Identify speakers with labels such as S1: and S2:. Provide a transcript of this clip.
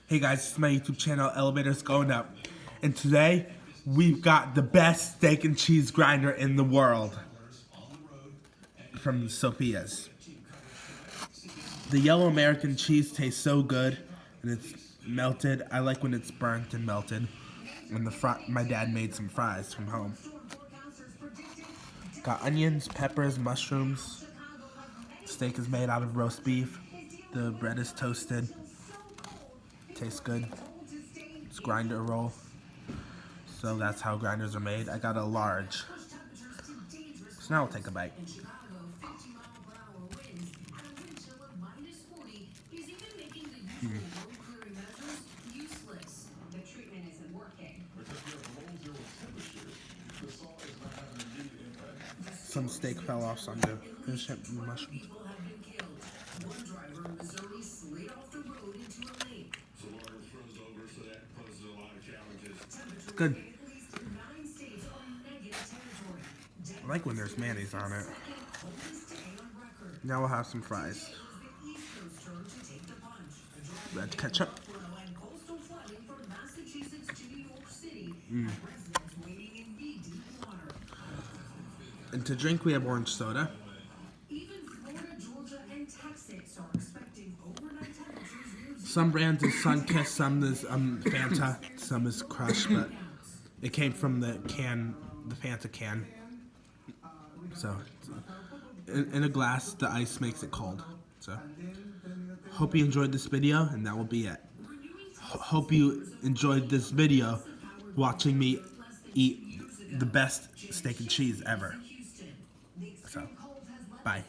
S1: Hey guys, it's my YouTube channel, Elevators Going Up. And today, we've got the best steak and cheese grinder in the world. From Sophia's. The yellow American cheese tastes so good, and it's melted. I like when it's burnt and melted. And my dad made some fries from home. Got onions, peppers, mushrooms. Steak is made out of roast beef. The bread is toasted. Tastes good. It's grinder roll. So that's how grinders are made. I got a large. So now I'll take a bite. Some steak fell off, so I'm gonna finish it with mushrooms. Good. I like when there's mayonnaise on it. Now we'll have some fries. Red ketchup. And to drink, we have orange soda. Some brands is Sunkist, some is Fanta, some is Crush, but it came from the can, the Fanta can. So, in a glass, the ice makes it cold. So, hope you enjoyed this video, and that will be it. Hope you enjoyed this video watching me eat the best steak and cheese ever. So, bye.